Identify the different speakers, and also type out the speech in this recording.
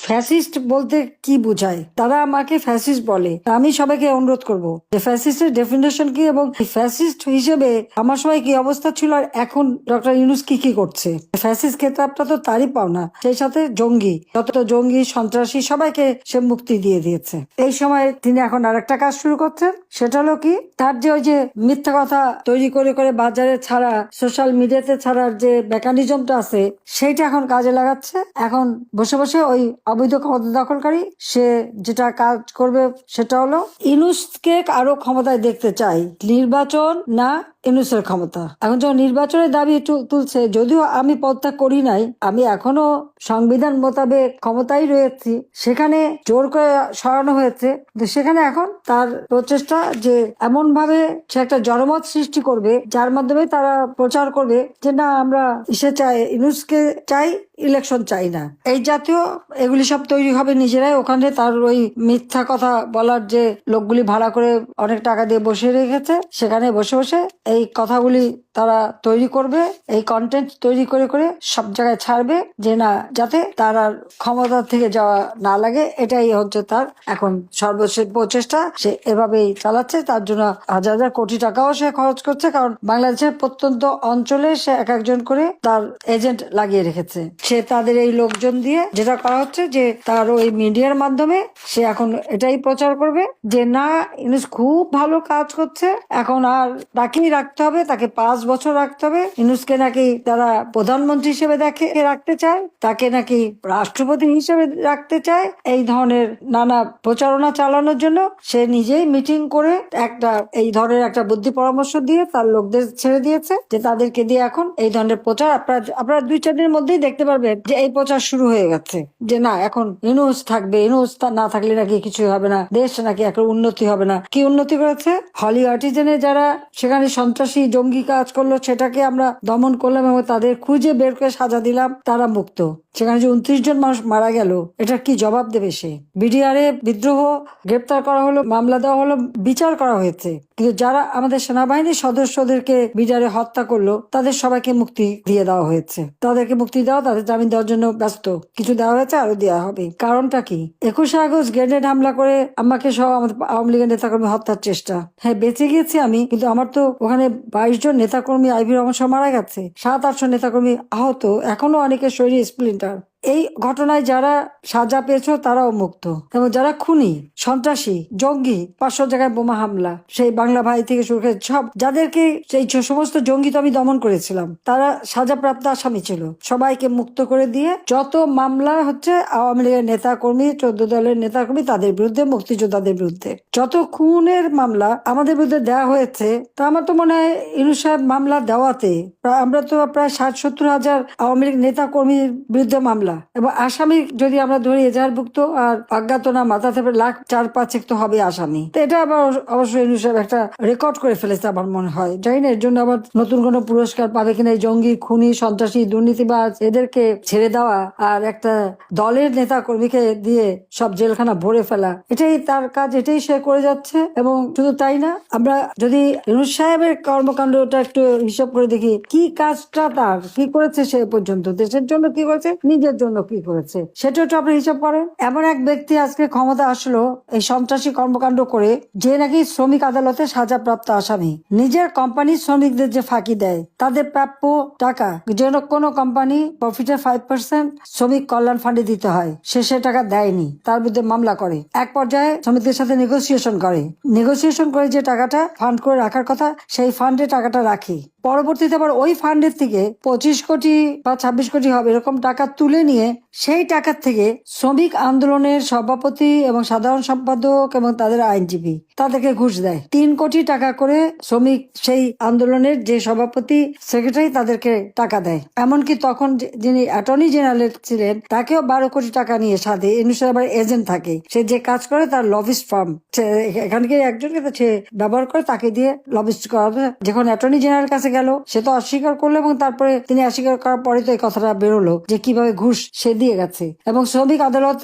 Speaker 1: Fascist বলতে কি বোঝায়? তারা আমাকে ফ্যাসিস্ট বলে। আমি সবাইকে অনুরোধ করব যে ফ্যাসিস্টের ডেফিনেশন কি এবং ফ্যাসিস্ট হিসেবে আমার সময় কি অবস্থা ছিল আর এখন ডক্টর ইউনূস কি কি করছে। ফ্যাসিস্ট খেতাবটা তো তারই পাওনা, সেই সাথে জঙ্গি, যত জঙ্গি সন্ত্রাসী সবাইকে সে মুক্তি দিয়ে দিয়েছে। এই সময় তিনি এখন আরেকটা কাজ শুরু করছেন, সেটা হলো কি, তার যে ওই যে মিথ্যা কথা তৈরি করে করে বাজারে ছাড়া, সোশ্যাল মিডিয়াতে ছাড়ার যে মেকানিজমটা আছে সেইটা এখন কাজে লাগাচ্ছে। এখন বসে বসে ওই অবৈধ ক্ষমতা দখলকারী সে যেটা কাজ করবে সেটা হলো ইউনূসকে আরো ক্ষমতায় দেখতে চাই, নির্বাচন না ইউনূসের ক্ষমতা। এখন যখন নির্বাচনের দাবি তুলছে, যদিও আমি পদত্যাগ করি নাই, আমি এখনো সংবিধান মোতাবেক ক্ষমতায় রয়েছি, সেখানে জোর করে সরানো হয়েছে, সেখানে এখন তার প্রচেষ্টা যে এমন ভাবে সে একটা জনমত সৃষ্টি করবে যার মাধ্যমে তারা প্রচার করবে যে না আমরা ইসে চাই, ইউনূসকে চাই, ইলেকশন চাই না। এই জাতীয় এগুলি সব তৈরি হবে নিজেরাই। ওখানে তার ওই মিথ্যা কথা বলার যে লোকগুলি ভাড়া করে অনেক টাকা দিয়ে বসে রেখেছে, সেখানে বসে বসে এই কথাগুলি তারা তৈরি করবে, এই কন্টেন্ট তৈরি করে করে সব জায়গায় ছাড়বে যে না, যাতে তার আর ক্ষমতা থেকে যাওয়া না লাগে। এটাই হচ্ছে তার এখন সর্বশেষ প্রচেষ্টা। সে এভাবেই চালাচ্ছে, তার জন্য হাজার হাজার কোটি টাকাও সে খরচ করছে, কারণ বাংলাদেশের প্রত্যন্ত অঞ্চলে সে এক একজন করে তার এজেন্ট লাগিয়ে রেখেছে। সে তাদের এই লোকজন দিয়ে যেটা করা হচ্ছে যে তার ওই মিডিয়ার মাধ্যমে সে এখন এটাই প্রচার করবে যে না, ইউনূস খুব ভালো কাজ করছে, এখন আর তাকেই রাখতে হবে, তাকে 5 বছর রাখতে হবে। ইউনূসকে নাকি তারা প্রধানমন্ত্রী হিসেবে রাখতে চায়, তাকে নাকি রাষ্ট্রপতি হিসেবে রাখতে চায়। এই ধরনের নানা প্রচারণা চালানোর জন্য সে নিজেই মিটিং করে একটা এই ধরনের একটা বুদ্ধি পরামর্শ দিয়ে তার লোকদের ছেড়ে দিয়েছে যে তাদেরকে দিয়ে এখন এই ধরনের প্রচার আপনারা 2-4 দিনের মধ্যেই দেখতে পারবেন যে এই প্রচার শুরু হয়ে গেছে যে না, এখন ইউনূস থাকবে, ইউনূস না থাকলে নাকি কিছু হবে না, দেশ নাকি এখন উন্নতি হবে না। কি উন্নতি করেছে? হলি আর্টিজেনে যারা সেখানে সন্ত্রাসী জঙ্গি কাজ করলো সেটাকে আমরা দমন করলাম এবং তাদের খুঁজে বের করে সাজা দিলাম, তারা মুক্ত। সেখানে যে 29 জন মানুষ মারা গেল, এটার কি জবাব দেবে সে? বিডিআরে বিদ্রোহ, গ্রেপ্তার করা হলো, মামলা দেওয়া হলো, বিচার করা হয়েছে, কিন্তু যারা আমাদের সেনাবাহিনীর সদস্যদেরকে বিডিআরে হত্যা করলো তাদের সবাইকে মুক্তি দিয়ে দেওয়া হয়েছে। তাদেরকে মুক্তি দেওয়া, তাদের জামিন দেওয়ার জন্য ব্যস্ত, কিছু দেওয়া হয়েছে, আরো দেওয়া হবে। কারণটা কি? 21শে আগস্ট গ্রেনেড হামলা করে আমাকে সহ আমাদের আওয়ামী লীগের নেতাকর্মী হত্যার চেষ্টা। হ্যাঁ, বেঁচে গিয়েছি আমি, কিন্তু আমার তো ওখানে 22 জন নেতাকর্মী আইভি রহমান সহ মারা গেছে, 700-800 নেতাকর্মী আহত, এখনো অনেকের শরীরে স্প্লিন্টার। এই ঘটনায় যারা সাজা পেয়েছ তারাও মুক্ত, এবং যারা খুনি, সন্ত্রাসী, জঙ্গি, 500 জায়গায় বোমা হামলা, সেই বাংলা ভাই থেকে শুরু করে সব যাদেরকে সেই সমস্ত জঙ্গি তো আমি দমন করেছিলাম, তারা সাজাপ্রাপ্ত আসামি ছিল, সবাইকে মুক্ত করে দিয়ে যত মামলা হচ্ছে আওয়ামী লীগের নেতা কর্মী, 14 দলের নেতা কর্মী তাদের বিরুদ্ধে, মুক্তিযোদ্ধাদের বিরুদ্ধে যত খুনের মামলা আমাদের বিরুদ্ধে দেওয়া হয়েছে, তা আমার তো মনে হয় ইউনূস সাহেব মামলা দেওয়াতে আমরা তো প্রায় 60-70 হাজার আওয়ামী লীগ নেতা কর্মীর বিরুদ্ধে মামলা, এবং আসামি যদি আমরা ধরি এজাহারভুক্ত আর অজ্ঞাতনা মাথা থেকে 4-5 তো হবে আসামি। তো এটা আবার অবশ্যই ইউনূস সাহেব একটা রেকর্ড করে ফেলেছে আমার মনে হয়। জানি না এর জন্য আবার নতুন কোনো পুরস্কার পাবে কিনা। এই জঙ্গি, খুনি, সন্ত্রাসী, দুর্নীতিবাজ এদেরকে ছেড়ে দেওয়া আর একটা দলের নেতা কর্মীকে দিয়ে সব জেলখানা ভরে ফেলা, এটাই তার কাজ, এটাই সে করে যাচ্ছে। এবং শুধু তাই না, আমরা যদি ইউনূস সাহেবের কর্মকাণ্ডটা একটু হিসাব করে দেখি, কি কাজটা তার, কি করেছে সে পর্যন্ত, দেশের জন্য কি করেছে, নিজের জন্য কি করেছে, সেটা একটু আপনি হিসাব করেন। এমন এক ব্যক্তি আজকে ক্ষমতা আসলো এই সন্ত্রাসী কর্মকাণ্ড করে, যে নাকি শ্রমিক আদালতে সাজাপ্রাপ্ত আসামি, নিজের কোম্পানির শ্রমিকদের যে ফাঁকি দেয়, তাদের প্রাপ্য টাকা, যেন কোনো কোম্পানি প্রফিটের 5% শ্রমিক কল্যাণ ফান্ডে দিতে হয়, সে টাকা দেয়নি, তার বিরুদ্ধে মামলা করে। এক পর্যায়ে শ্রমিকদের সাথে নেগোসিয়েশন করে যে টাকাটা ফান্ড করে রাখার কথা, সেই ফান্ডে টাকাটা রাখি, পরবর্তীতে আবার ওই ফান্ডের থেকে 25 কোটি বা 26 কোটি হবে এরকম টাকা তুলে নিয়ে সেই টাকার থেকে শ্রমিক আন্দোলনের সভাপতি এবং সাধারণ সম্পাদক এবং তাদের আইনজীবী তাদেরকে ঘুষ দেয়। 3 কোটি টাকা করে শ্রমিক সেই আন্দোলনের যে সভাপতি, সেক্রেটারি তাদেরকে টাকা দেয়। এমনকি তখন যিনি অ্যাটর্নি জেনারেল ছিলেন তাকেও 12 কোটি টাকা নিয়ে সাথে ইউনূসের আবার এজেন্ট থাকে, সে যে কাজ করে তার লবিস্ট ফার্ম, এখানকে একজনকে সে ব্যবহার করে, তাকে দিয়ে লবিস্ট করা। যখন অ্যাটর্নি জেনারেল কাছে গেল, সে তো অস্বীকার করলো, এবং তারপরে তিনি অস্বীকার করার পরে তো এই কথাটা বেরোলো যে কিভাবে ঘুষ সে দিয়ে গেছে। এবং শ্রমিক আদালতে